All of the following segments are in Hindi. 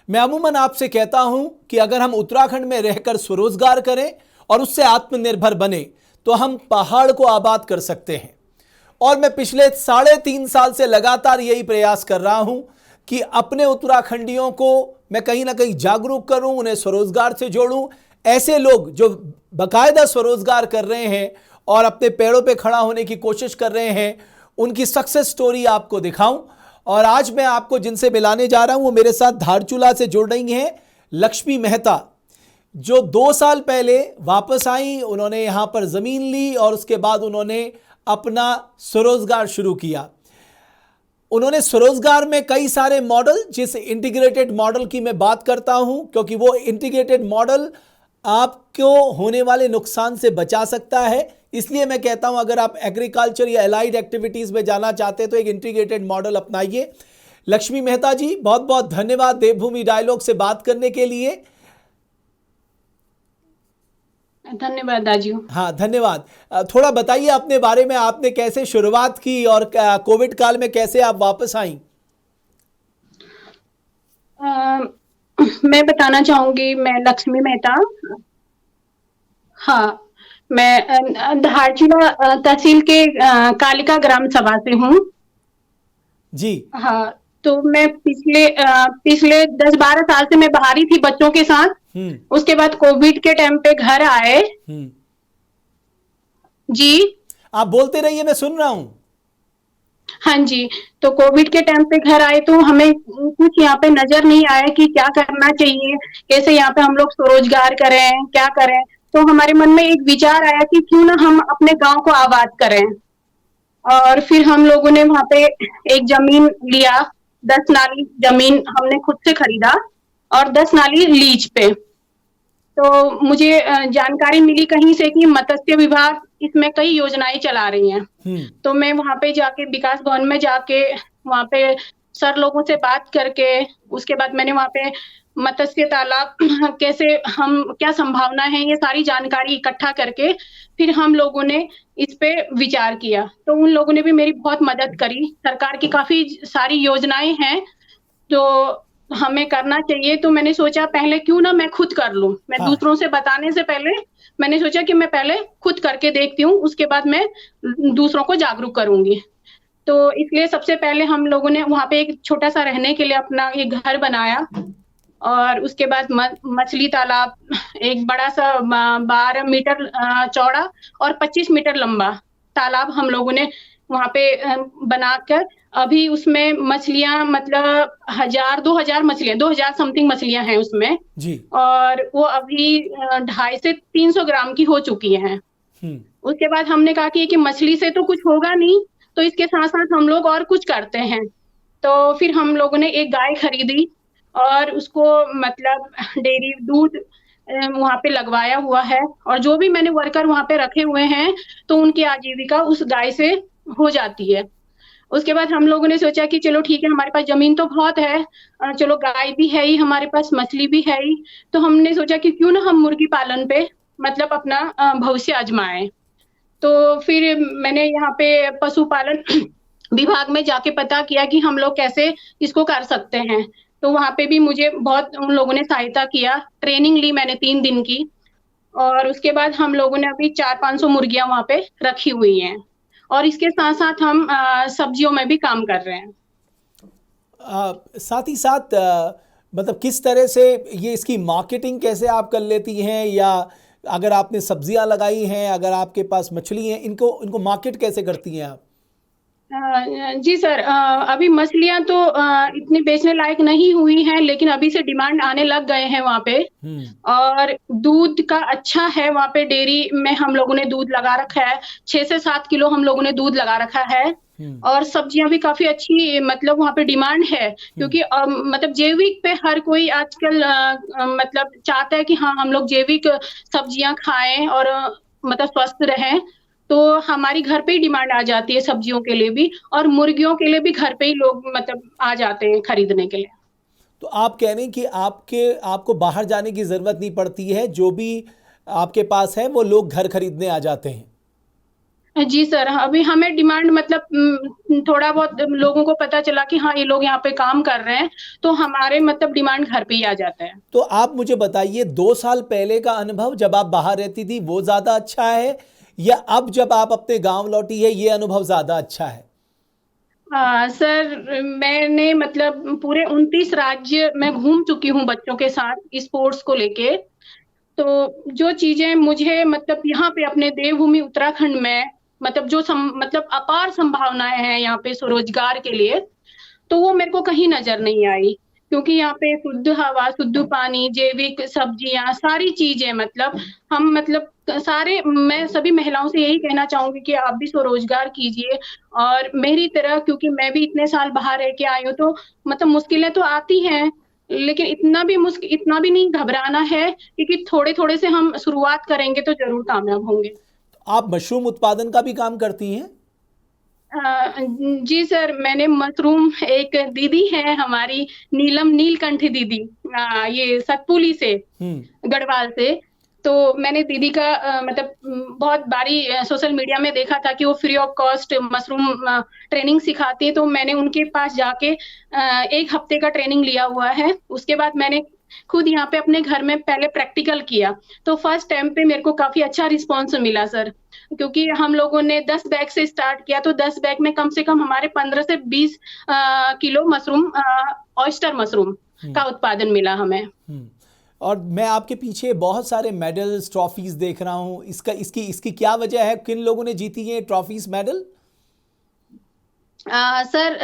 मैं अमूमन आपसे कहता हूं कि अगर हम उत्तराखंड में रहकर स्वरोजगार करें और उससे आत्मनिर्भर बने तो हम पहाड़ को आबाद कर सकते हैं। और मैं पिछले 3.5 साल से लगातार यही प्रयास कर रहा हूं कि अपने उत्तराखंडियों को मैं कहीं ना कहीं जागरूक करूं, उन्हें स्वरोजगार से जोड़ूं। ऐसे लोग जो बाकायदा स्वरोजगार कर रहे हैं और अपने पैरों पे खड़ा होने की कोशिश कर रहे हैं, उनकी सक्सेस स्टोरी आपको दिखाऊं। और आज मैं आपको जिनसे मिलाने जा रहा हूं वो मेरे साथ धारचूला से जुड़ रही हैं लक्ष्मी मेहता, जो 2 साल पहले वापस आई। उन्होंने यहां पर जमीन ली और उसके बाद उन्होंने अपना स्वरोजगार शुरू किया। उन्होंने स्वरोजगार में कई सारे मॉडल, जिस इंटीग्रेटेड मॉडल की मैं बात करता हूं, क्योंकि वो इंटीग्रेटेड मॉडल आपको होने वाले नुकसान से बचा सकता है। इसलिए मैं कहता हूं अगर आप एग्रीकल्चर या एलाइड एक्टिविटीज में जाना चाहते हैं तो एक इंटीग्रेटेड मॉडल अपनाइए। लक्ष्मी मेहता जी, बहुत बहुत धन्यवाद देवभूमि डायलॉग से बात करने के लिए। धन्यवाद दाजू। हाँ, धन्यवाद। थोड़ा बताइए अपने बारे में, आपने कैसे शुरुआत की और कोविड काल में कैसे आप वापस आई? मैं बताना चाहूंगी, मैं लक्ष्मी मेहता, हाँ, मैं धारचूला तहसील के कालिका ग्राम सभा से हूँ जी। हाँ। तो मैं पिछले 10-12 साल से मैं बाहर ही थी बच्चों के साथ। उसके बाद कोविड के टाइम पे घर आए। जी, आप बोलते रहिए, मैं सुन रहा हूँ। हाँ जी। तो कोविड के टाइम पे घर आए तो हमें कुछ यहाँ पे नजर नहीं आया कि क्या करना चाहिए, कैसे यहाँ पे हम लोग स्वरोजगार करें, क्या करें। तो हमारे मन में एक विचार आया कि क्यों ना हम अपने गांव को आबाद करें। और फिर हम लोगों ने वहां पे एक जमीन लिया, 10 नाली जमीन हमने खुद से खरीदा और 10 नाली लीज पे। तो मुझे जानकारी मिली कहीं से कि मत्स्य विभाग इसमें कई योजनाएं चला रही हैं। तो मैं वहां पे जाके विकास भवन में जाके वहां पे सर लोगों से बात करके, उसके बाद मैंने वहां पे मत्स्य तालाब कैसे, हम क्या संभावना है, ये सारी जानकारी इकट्ठा करके फिर हम लोगों ने इस पे विचार किया। तो उन लोगों ने भी मेरी बहुत मदद करी। सरकार की काफी सारी योजनाएं हैं जो हमें करना चाहिए। तो मैंने सोचा पहले क्यों ना मैं खुद कर लूं। मैं दूसरों से बताने से पहले मैंने सोचा कि मैं पहले खुद करके देखती हूँ, उसके बाद मैं दूसरों को जागरूक करूंगी। तो इसलिए सबसे पहले हम लोगों ने वहां पे एक छोटा सा रहने के लिए अपना एक घर बनाया और उसके बाद मछली तालाब, एक बड़ा सा 12 मीटर चौड़ा और 25 मीटर लंबा तालाब हम लोगों ने वहां पे बनाकर अभी उसमें मछलियां मतलब 1000-2000 मछलियां, 2000 समथिंग मछलियां हैं उसमें जी। और वो अभी 250 से 300 ग्राम की हो चुकी हैं। उसके बाद हमने कहा कि मछली से तो कुछ होगा नहीं, तो इसके साथ साथ हम लोग और कुछ करते हैं। तो फिर हम लोगों ने एक गाय खरीदी और उसको मतलब डेयरी दूध वहां पे लगवाया हुआ है और जो भी मैंने वर्कर वहां पे रखे हुए हैं तो उनकी आजीविका उस गाय से हो जाती है। उसके बाद हम लोगों ने सोचा कि चलो ठीक है, हमारे पास जमीन तो बहुत है, चलो गाय भी है ही, हमारे पास मछली भी है ही, तो हमने सोचा कि क्यों ना हम मुर्गी पालन पे मतलब अपना भविष्य आजमाएं। तो फिर मैंने यहाँ पे पशुपालन विभाग में जाके पता किया कि हम लोग कैसे इसको कर सकते हैं। तो वहां पे भी मुझे बहुत उन लोगों ने सहायता किया। ट्रेनिंग ली मैंने 3 दिन की और उसके बाद हम लोगों ने अभी 400-500 मुर्गियां वहां पे रखी हुई हैं और इसके साथ साथ हम सब्जियों में भी काम कर रहे हैं। साथ ही साथ मतलब किस तरह से ये इसकी मार्केटिंग कैसे आप कर लेती हैं, या अगर आपने सब्जियां लगाई हैं, अगर आपके पास मछली हैं, इनको मार्केट कैसे करती हैं आप? जी सर, अभी मछलियां तो इतनी बेचने लायक नहीं हुई हैं, लेकिन अभी से डिमांड आने लग गए हैं वहाँ पे। और दूध का अच्छा है वहाँ पे, डेयरी में हम लोगों ने दूध लगा रखा है, 6 से 7 किलो हम लोगों ने दूध लगा रखा है। और सब्जियां भी काफी अच्छी, मतलब वहाँ पे डिमांड है क्योंकि मतलब जैविक पे हर कोई आजकल मतलब चाहता है कि हाँ हम लोग जैविक सब्जियां खाएं और मतलब स्वस्थ रहें। तो हमारी घर पे ही डिमांड आ जाती है सब्जियों के लिए भी, और मुर्गियों के लिए भी घर पे ही लोग मतलब आ जाते हैं खरीदने के लिए। तो आप कह रहे हैं कि आपको बाहर जाने की ज़रूरत नहीं पड़ती है, जो भी आपके पास है वो लोग घर खरीदने आ जाते हैं? जी सर, अभी हमें डिमांड मतलब थोड़ा बहुत लोगों को पता चला कि हाँ, ये लोग यहाँ पे काम कर रहे हैं, तो हमारे मतलब डिमांड घर पे ही आ जाता है। तो आप मुझे बताइए, 2 साल पहले का अनुभव जब आप बाहर रहती थी वो ज्यादा अच्छा है, या अब जब आप अपने गांव लौटी है ये अनुभव ज्यादा अच्छा है? सर मैंने मतलब पूरे 29 राज्य मैं घूम चुकी हूँ बच्चों के साथ स्पोर्ट्स को लेके। तो जो चीजें मुझे मतलब यहाँ पे अपने देवभूमि उत्तराखंड में मतलब मतलब अपार संभावनाएं हैं यहाँ पे स्वरोजगार के लिए, तो वो मेरे को कहीं नजर नहीं आई। क्योंकि यहाँ पे शुद्ध हवा, शुद्ध पानी, जैविक सब्जियां, सारी चीजें मतलब हम मतलब सारे मैं सभी महिलाओं से यही कहना चाहूंगी कि आप भी स्वरोजगार कीजिए और मेरी तरह, क्योंकि मैं भी इतने साल बाहर रह के आई हूँ, तो मतलब मुश्किलें तो आती हैं, लेकिन इतना भी नहीं घबराना है, क्योंकि थोड़े थोड़े से हम शुरुआत करेंगे तो जरूर कामयाब होंगे। आप मशरूम उत्पादन का भी काम करती हैं? जी सर, मैंने मशरूम, एक दीदी है हमारी, नीलकंठ दीदी, ये सतपुली से, हम्म। गढ़वाल से। तो मैंने दीदी का मतलब बहुत बारी सोशल मीडिया में देखा था कि वो free of cost mushroom training सिखाती है, तो मैंने उनके पास जाके 1 हफ्ते का ट्रेनिंग लिया हुआ है। उसके बाद मैंने खुद यहाँ पे अपने घर में पहले प्रैक्टिकल किया, तो फर्स्ट टाइम पे मेरे को काफी अच्छा रिस्पॉन्स मिला सर। क्योंकि हम लोगों ने 10 बैग से स्टार्ट किया, तो 10 बैग में कम से कम हमारे 15 से 20 किलो मशरूम, ऑयस्टर मशरूम का उत्पादन मिला हमें। हम्म। और मैं आपके पीछे बहुत सारे मेडल्स, ट्रॉफीज देख रहा हूँ। इसका इसकी इसकी क्या वजह है? किन लोगों ने जीती है ट्रॉफीज, मेडल? सर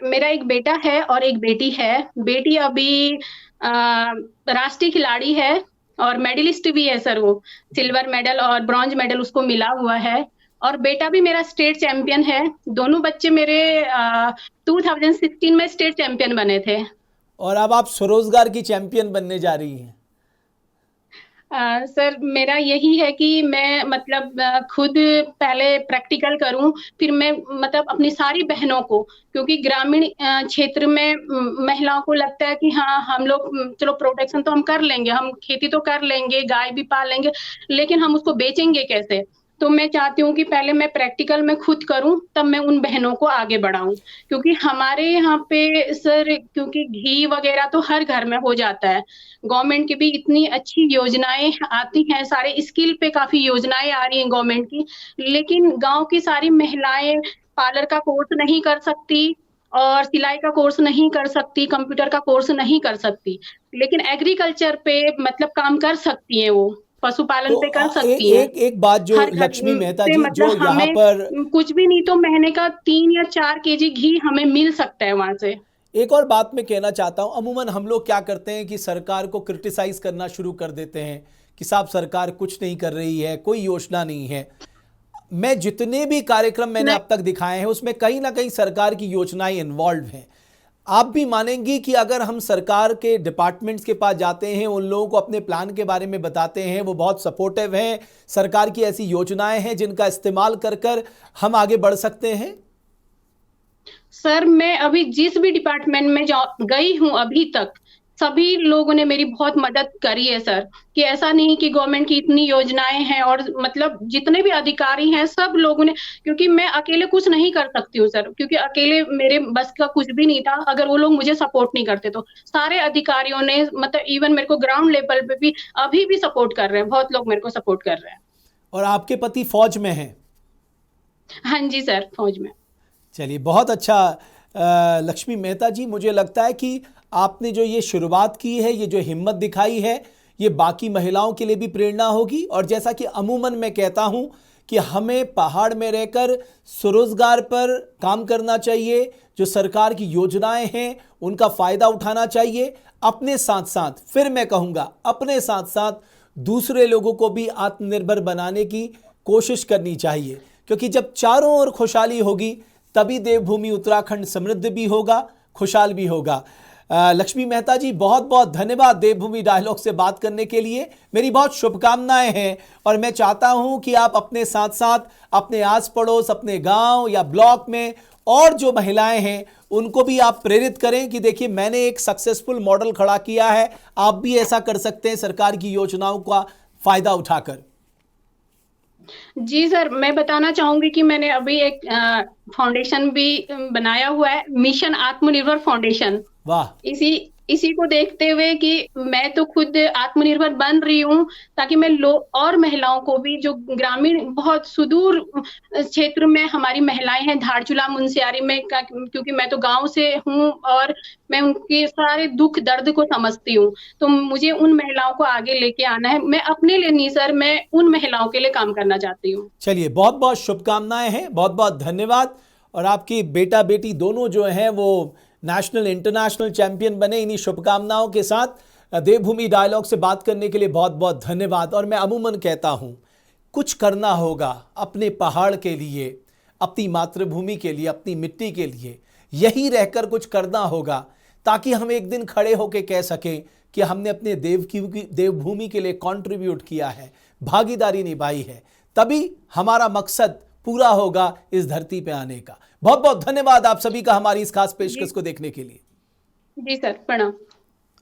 मेरा एक बेटा है और एक बेटी है। बेटी अभी राष्ट्रीय खिलाड़ी है और मेडलिस्ट भी है सर, वो सिल्वर मेडल और ब्रॉन्ज मेडल उसको मिला हुआ है। और बेटा भी मेरा स्टेट चैंपियन है। दोनों बच्चे मेरे 2016 में स्टेट चैंपियन बने थे। और अब आप स्वरोजगार की चैंपियन बनने जा रही हैं। सर मेरा यही है कि मैं मतलब खुद पहले प्रैक्टिकल करूं, फिर मैं मतलब अपनी सारी बहनों को, क्योंकि ग्रामीण क्षेत्र में महिलाओं को लगता है कि हाँ हम लोग चलो प्रोटेक्शन तो हम कर लेंगे, हम खेती तो कर लेंगे, गाय भी पाल लेंगे, लेकिन हम उसको बेचेंगे कैसे। तो मैं चाहती हूँ कि पहले मैं प्रैक्टिकल में खुद करूं, तब मैं उन बहनों को आगे बढ़ाऊं। क्योंकि हमारे यहाँ पे सर, क्योंकि घी वगैरह तो हर घर में हो जाता है, गवर्नमेंट की भी इतनी अच्छी योजनाएं आती हैं, सारे स्किल पे काफी योजनाएं आ रही हैं गवर्नमेंट की, लेकिन गांव की सारी महिलाएं पार्लर का कोर्स नहीं कर सकती और सिलाई का कोर्स नहीं कर सकती, कंप्यूटर का कोर्स नहीं कर सकती, लेकिन एग्रीकल्चर पे मतलब काम कर सकती हैं, वो पशुपालन तो पे कर एक सकती हैं। एक एक बात जो हर घर लक्ष्मी मेहता से जी, जो मतलब यहाँ हमें पर कुछ भी नहीं तो महीने का 3 या 4 केजी घी हमें मिल सकता है वहां से। एक और बात मैं कहना चाहता हूं। अमूमन हम लोग क्या करते हैं कि सरकार को क्रिटिसाइज करना शुरू कर देते हैं कि साहब सरकार कुछ नहीं कर रही है, कोई योजना नहीं है। मैं जितने भी कार्यक्रम मैंने नहीं, अब तक दिखाए हैं उसमें कहीं ना कहीं सरकार की योजनाएं इन्वॉल्व हैं। आप भी मानेंगी कि अगर हम सरकार के डिपार्टमेंट्स के पास जाते हैं, उन लोगों को अपने प्लान के बारे में बताते हैं, वो बहुत सपोर्टिव हैं, सरकार की ऐसी योजनाएं हैं जिनका इस्तेमाल कर कर हम आगे बढ़ सकते हैं। सर मैं अभी जिस भी डिपार्टमेंट में गई हूँ अभी तक, सभी लोगों ने मेरी बहुत मदद करी है सर। कि ऐसा नहीं कि गवर्नमेंट की इतनी योजनाएं हैं और मतलब जितने भी अधिकारी हैं सब लोगों ने, क्योंकि मैं अकेले कुछ नहीं कर सकती हूँ सर, क्योंकि अकेले मेरे बस का कुछ भी नहीं था अगर वो लोग मुझे सपोर्ट नहीं करते। तो सारे अधिकारियों ने मतलब इवन मेरे को ग्राउंड लेवल पे भी अभी भी सपोर्ट कर रहे हैं, बहुत लोग मेरे को सपोर्ट कर रहे हैं। और आपके पति फौज में हैं? हाँ जी सर, फौज में। चलिए, बहुत अच्छा। लक्ष्मी मेहता जी, मुझे लगता है कि आपने जो ये शुरुआत की है, ये जो हिम्मत दिखाई है, ये बाकी महिलाओं के लिए भी प्रेरणा होगी। और जैसा कि अमूमन मैं कहता हूं कि हमें पहाड़ में रहकर स्वरोजगार पर काम करना चाहिए, जो सरकार की योजनाएं हैं उनका फ़ायदा उठाना चाहिए। अपने साथ साथ, फिर मैं कहूँगा, अपने साथ साथ दूसरे लोगों को भी आत्मनिर्भर बनाने की कोशिश करनी चाहिए, क्योंकि जब चारों ओर खुशहाली होगी तभी देवभूमि उत्तराखंड समृद्ध भी होगा, खुशहाल भी होगा। लक्ष्मी मेहता जी, बहुत बहुत धन्यवाद देवभूमि डायलॉग से बात करने के लिए। मेरी बहुत शुभकामनाएं हैं और मैं चाहता हूं कि आप अपने साथ साथ अपने आस पड़ोस, अपने गांव या ब्लॉक में और जो महिलाएं हैं उनको भी आप प्रेरित करें कि देखिए मैंने एक सक्सेसफुल मॉडल खड़ा किया है, आप भी ऐसा कर सकते हैं सरकार की योजनाओं का फायदा उठाकर। जी सर, मैं बताना चाहूंगी कि मैंने अभी एक फाउंडेशन भी बनाया हुआ है, मिशन आत्मनिर्भर फाउंडेशन। वाह। इसी इसी को देखते हुए कि मैं तो खुद आत्मनिर्भर बन रही हूँ, ताकि मैं लो और महिलाओं को भी, जो ग्रामीण बहुत सुदूर क्षेत्र में हमारी महिलाएं हैं, धारचूला मुंशियारी में क्योंकि मैं तो गांव से हूँ और मैं उनके सारे दुख दर्द को समझती हूँ, तो मुझे उन महिलाओं को आगे लेके आना है। मैं अपने लिए नहीं सर, मैं उन महिलाओं के लिए काम करना चाहती हूँ। चलिए, बहुत बहुत शुभकामनाएं हैं, बहुत बहुत धन्यवाद। और आपकी बेटा बेटी दोनों जो हैं वो नेशनल इंटरनेशनल चैंपियन बने। इन्हीं शुभकामनाओं के साथ देवभूमि डायलॉग से बात करने के लिए बहुत बहुत धन्यवाद। और मैं अमूमन कहता हूं, कुछ करना होगा अपने पहाड़ के लिए, अपनी मातृभूमि के लिए, अपनी मिट्टी के लिए। यही रहकर कुछ करना होगा ताकि हम एक दिन खड़े होकर कह सकें कि हमने अपने देवभूमि के लिए कंट्रीब्यूट किया है, भागीदारी निभाई है। तभी हमारा मकसद पूरा होगा इस धरती पे आने का। बहुत बहुत धन्यवाद आप सभी का हमारी इस खास पेशकश को देखने के लिए। जी सर, प्रणाम।